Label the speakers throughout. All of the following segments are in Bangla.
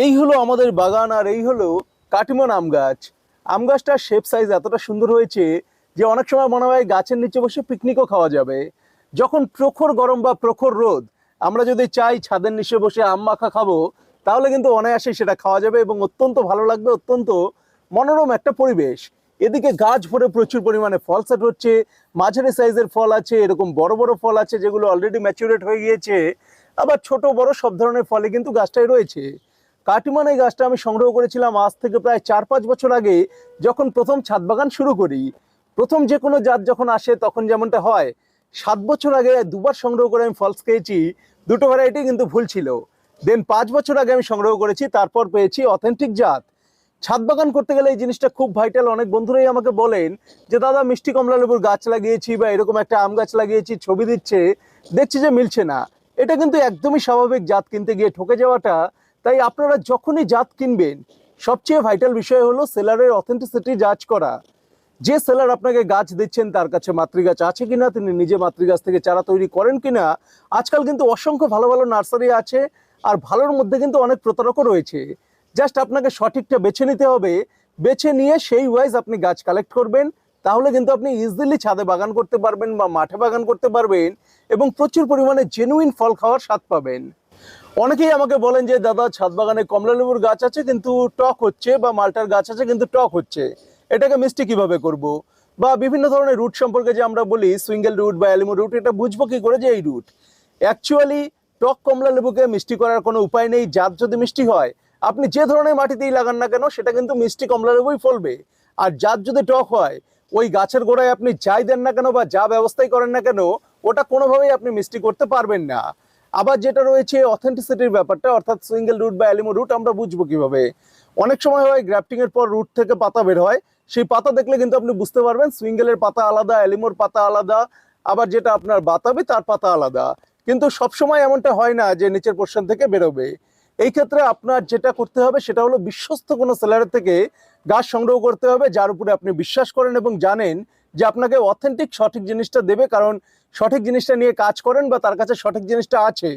Speaker 1: এই হলো আমাদের বাগান, আর এই হলো কাটিমন আম গাছ। আম গাছটার শেপ সাইজ এতটা সুন্দর হয়েছে যে অনেক সময় মনে হয় গাছের নিচে বসে পিকনিকও খাওয়া যাবে। যখন প্রখর গরম বা প্রখর রোদ, আমরা যদি চাই ছাদের নিচে বসে আম মাখা খাবো, তাহলে কিন্তু অনায়াসে সেটা খাওয়া যাবে এবং অত্যন্ত ভালো লাগবে, অত্যন্ত মনোরম একটা পরিবেশ। এদিকে গাছ ভরে প্রচুর পরিমাণে ফল সেট হচ্ছে। মাঝারি সাইজের ফল আছে, এরকম বড় বড় ফল আছে যেগুলো অলরেডি ম্যাচুরেট হয়ে গিয়েছে, আবার ছোট বড় সব ধরনের ফলই কিন্তু গাছটায় রয়েছে। কাটিমান এই গাছটা আমি সংগ্রহ করেছিলাম আজ থেকে প্রায় 4-5 বছর আগে, যখন প্রথম ছাদ বাগান শুরু করি। প্রথম যে কোনো জাত যখন আসে তখন যেমনটা হয়, 7 বছর আগে দুবার সংগ্রহ করে আমি ফলস খেয়েছি, দুটো ভ্যারাইটি কিন্তু ভুল ছিল। দেন 5 বছর আগে আমি সংগ্রহ করেছি, তারপর পেয়েছি অথেন্টিক জাত। ছাদ বাগান করতে গেলে এই জিনিসটা খুব ভাইটাল। অনেক বন্ধুরাই আমাকে বলেন যে দাদা মিষ্টি কমলা লেবুর গাছ লাগিয়েছি বা এরকম একটা আম গাছ লাগিয়েছি, ছবি দিচ্ছে, দেখছি যে মিলছে না। এটা কিন্তু একদমই স্বাভাবিক জাত কিনতে গিয়ে ঠকে যাওয়াটা। তাই আপনারা যখনই জাত কিনবেন, সবচেয়ে ভাইটাল বিষয় হলো সেলারের অথেন্টিসিটি যাচ করা। যে সেলার আপনাকে গাছ দিচ্ছেন তার কাছে মাতৃগাছ আছে কিনা, তিনি নিজে মাতৃগাছ থেকে চারা তৈরি করেন কিনা। আজকাল কিন্তু অসংখ্য ভালো ভালো নার্সারি আছে, আর ভালোর মধ্যে কিন্তু অনেক প্রতারকও রয়েছে। জাস্ট আপনাকে সঠিকটা বেছে নিতে হবে, বেছে নিয়ে সেই ওয়াইজ আপনি গাছ কালেক্ট করবেন। তাহলে কিন্তু আপনি ইজিলি ছাদে বাগান করতে পারবেন বা মাঠে বাগান করতে পারবেন, এবং প্রচুর পরিমাণে জেনুইন ফল খাওয়ার স্বাদ পাবেন। অনেকেই আমাকে বলেন যে দাদা ছাদ বাগানে কমলা লেবুর গাছ আছে কিন্তু টক হচ্ছে, বা মালটার গাছ আছে কিন্তু টক হচ্ছে, এটাকে মিষ্টি কিভাবে করব? বা বিভিন্ন ধরনের রুট সম্পর্কে যে আমরা বলি সুইঙ্গেল রুট বা অ্যালিমো রুট, এটা বুঝবো কি করে যে এই রুট? অ্যাকচুয়ালি টক কমলা লেবুকে মিষ্টি করার কোনো উপায় নেই। জাত যদি মিষ্টি হয়, আপনি যে ধরনের মাটিতেই লাগান না কেন সেটা কিন্তু মিষ্টি কমলা লেবুই ফলবে। আর জাত যদি টক হয়, ওই গাছের গোড়ায় আপনি যাই দেন না কেন বা যা ব্যবস্থাই করেন না কেন, ওটা কোনোভাবেই আপনি মিষ্টি করতে পারবেন না। আবার যেটা রয়েছে অথেন্টিসিটির ব্যাপারটা, অর্থাৎ সিঙ্গেল রুট বা অ্যালিমো রুট আমরা বুঝবো কিভাবে? অনেক সময় হয় গ্রাফটিং এর পর রুট থেকে পাতা বের হয়, সেই পাতা দেখলে কিন্তু আপনি বুঝতে পারবেন সুইঙ্গেলের পাতা আলাদা, অ্যালিমোর পাতা আলাদা, আবার যেটা আপনার বাতাবি তার পাতা আলাদা। কিন্তু সবসময় এমনটা হয় না যে নিচের পোর্শন থেকে বেরোবে। এই ক্ষেত্রে আপনার যেটা করতে হবে সেটা হলো বিশ্বস্ত কোনো সেলারের থেকে গাছ সংগ্রহ করতে হবে, যার উপরে আপনি বিশ্বাস করেন এবং জানেন যে আপনাকে অথেন্টিক সঠিক জিনিসটা দেবে। কারণ সঠিক জিনিসটা নিয়ে কাজ করেন বা তার কাছে সঠিক জিনিসটা আছে।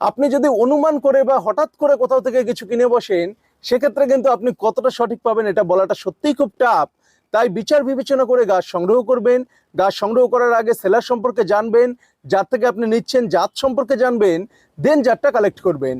Speaker 1: আপনি যদি অনুমান করে বা হঠাৎ করে কোথাও থেকে কিছু কিনে বসেন, সেক্ষেত্রে কিন্তু আপনি কতটা সঠিক পাবেন এটা বলাটা সত্যিই খুব টাফ। তাই বিচার বিবেচনা করে গাছ সংগ্রহ করবেন। গাছ সংগ্রহ করার আগে সেলার সম্পর্কে জানবেন, যার থেকে আপনি নিচ্ছেন জাত সম্পর্কে জানবেন, দেন জাতটা কালেক্ট করবেন।